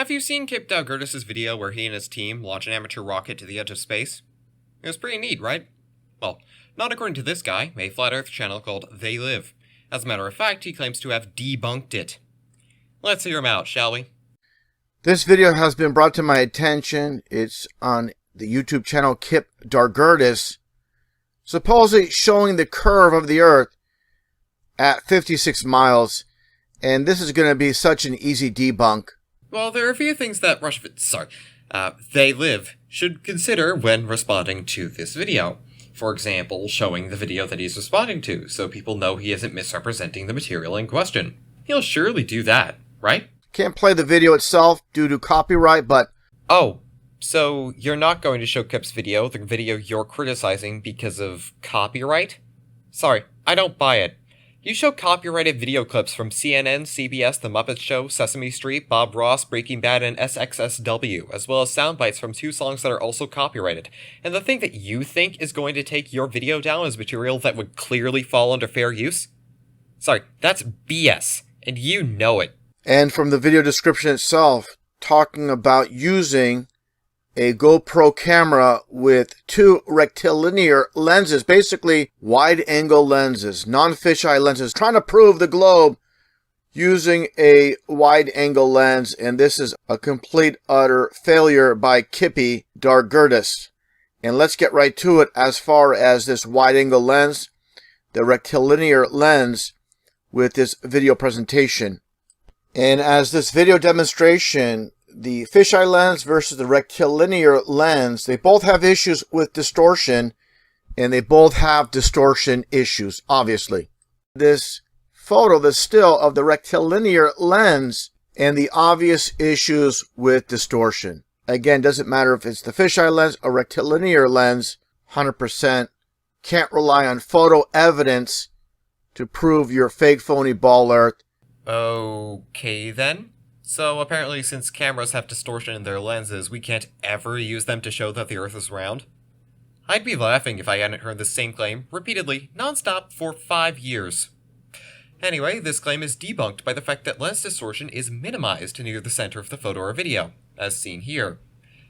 Have you seen Kip Daugirdas' video where he and his team launch an amateur rocket to the edge of space? It was pretty neat, right? Well, not according to this guy, a flat earth channel called They Live. As a matter of fact, he claims to have debunked it. Let's hear him out, shall we? This video has been brought to my attention. It's on the YouTube channel Kip Daugirdas, supposedly showing the curve of the Earth at 56 miles. And this is going to be such an easy debunk. Well, there are a few things that They Live should consider when responding to this video. For example, showing the video that he's responding to, so people know he isn't misrepresenting the material in question. He'll surely do that, right? Can't play the video itself due to copyright, but... Oh, so you're not going to show Kip's video, the video you're criticizing, because of copyright? Sorry, I don't buy it. You show copyrighted video clips from CNN, CBS, The Muppet Show, Sesame Street, Bob Ross, Breaking Bad, and SXSW, as well as sound bites from 2 songs that are also copyrighted. And the thing that you think is going to take your video down is material that would clearly fall under fair use? Sorry, that's BS, and you know it. And from the video description itself, talking about using a GoPro camera with 2 rectilinear lenses, basically wide-angle lenses, non-fisheye lenses, trying to prove the globe using a wide-angle lens, and this is a complete, utter failure by Kip Daugirdas. And let's get right to it as far as this wide-angle lens, the rectilinear lens with this video presentation. And as this video demonstration, the fisheye lens versus the rectilinear lens, they both have issues with distortion, and they both have distortion issues, obviously. This photo, the still of the rectilinear lens and the obvious issues with distortion. Again, doesn't matter if it's the fisheye lens or rectilinear lens, 100%. Can't rely on photo evidence to prove your fake phony ball earth. Okay then. So apparently since cameras have distortion in their lenses, we can't ever use them to show that the Earth is round? I'd be laughing if I hadn't heard the same claim repeatedly, non-stop, for 5 years. Anyway, this claim is debunked by the fact that lens distortion is minimized near the center of the photo or video, as seen here.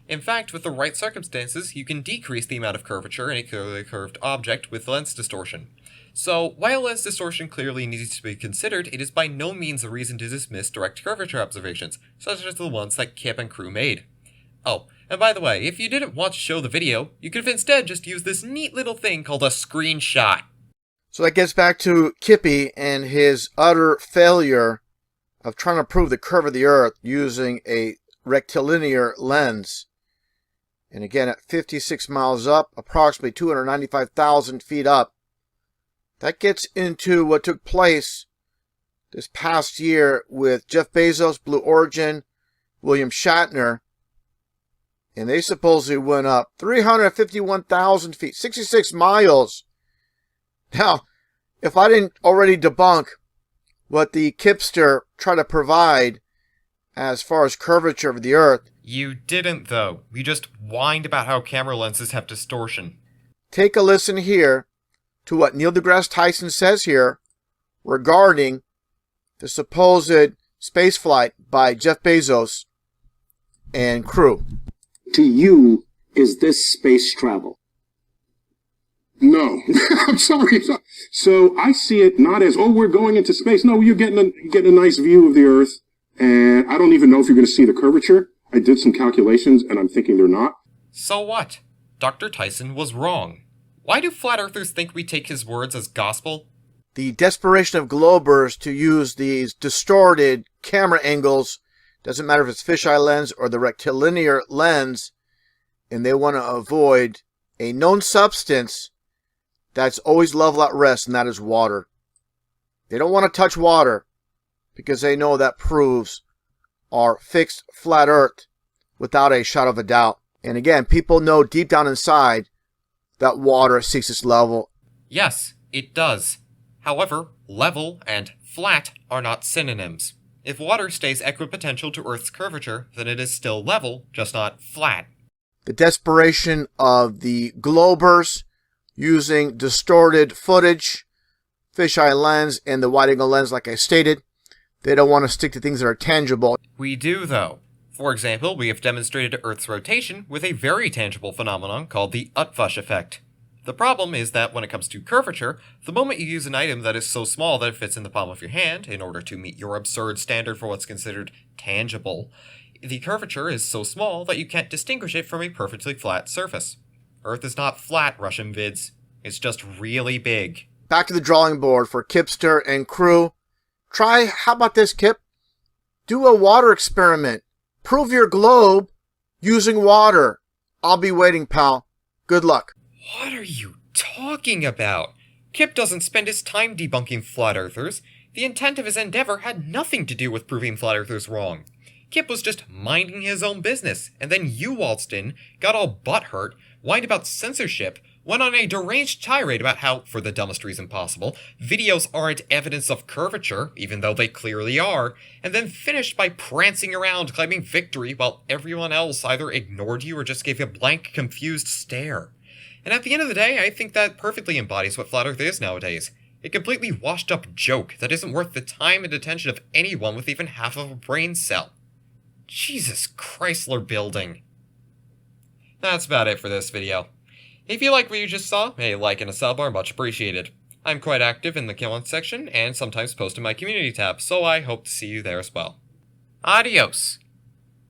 In fact, with the right circumstances, you can decrease the amount of curvature in a clearly curved object with lens distortion. So, while lens distortion clearly needs to be considered, it is by no means a reason to dismiss direct curvature observations, such as the ones that Kip and crew made. Oh, and by the way, if you didn't want to show the video, you could have instead just used this neat little thing called a screenshot. So that gets back to Kippy and his utter failure of trying to prove the curve of the Earth using a rectilinear lens. And again, at 56 miles up, approximately 295,000 feet up, that gets into what took place this past year with Jeff Bezos, Blue Origin, William Shatner, and they supposedly went up 351,000 feet, 66 miles. Now, if I didn't already debunk what the Kipster tried to provide as far as curvature of the Earth. You didn't, though. You just whined about how camera lenses have distortion. Take a listen here to what Neil deGrasse Tyson says here regarding the supposed spaceflight by Jeff Bezos and crew. To you, is this space travel? No. I'm sorry. So I see it not as, oh, we're going into space. No, you're getting a nice view of the Earth, and I don't even know if you're going to see the curvature. I did some calculations, and I'm thinking they're not. So what? Dr. Tyson was wrong. Why do flat earthers think we take his words as gospel? The desperation of globers to use these distorted camera angles, doesn't matter if it's fisheye lens or the rectilinear lens, and they want to avoid a known substance that's always level at rest, and that is water. They don't want to touch water because they know that proves our fixed flat earth without a shadow of a doubt. And again, people know deep down inside that water seeks its level. Yes, it does. However, level and flat are not synonyms. If water stays equipotential to Earth's curvature, then it is still level, just not flat. The desperation of the globers using distorted footage, fisheye lens, and the wide-angle lens, like I stated, they don't want to stick to things that are tangible. We do, though. For example, we have demonstrated Earth's rotation with a very tangible phenomenon called the Utvush effect. The problem is that when it comes to curvature, the moment you use an item that is so small that it fits in the palm of your hand, in order to meet your absurd standard for what's considered tangible, the curvature is so small that you can't distinguish it from a perfectly flat surface. Earth is not flat, RussianVids. It's just really big. Back to the drawing board for Kipster and crew. How about this, Kip? Do a water experiment. Prove your globe using water. I'll be waiting, pal. Good luck. What are you talking about? Kip doesn't spend his time debunking flat earthers. The intent of his endeavor had nothing to do with proving flat earthers wrong. Kip was just minding his own business, and then you waltzed in, got all butthurt, whined about censorship, went on a deranged tirade about how, for the dumbest reason possible, videos aren't evidence of curvature, even though they clearly are, and then finished by prancing around claiming victory while everyone else either ignored you or just gave you a blank, confused stare. And at the end of the day, I think that perfectly embodies what Flat Earth is nowadays. A completely washed-up joke that isn't worth the time and attention of anyone with even half of a brain cell. Jesus Chrysler building. That's about it for this video. If you like what you just saw, a like and a sub are much appreciated. I'm quite active in the comment section and sometimes post in my community tab, so I hope to see you there as well. Adios.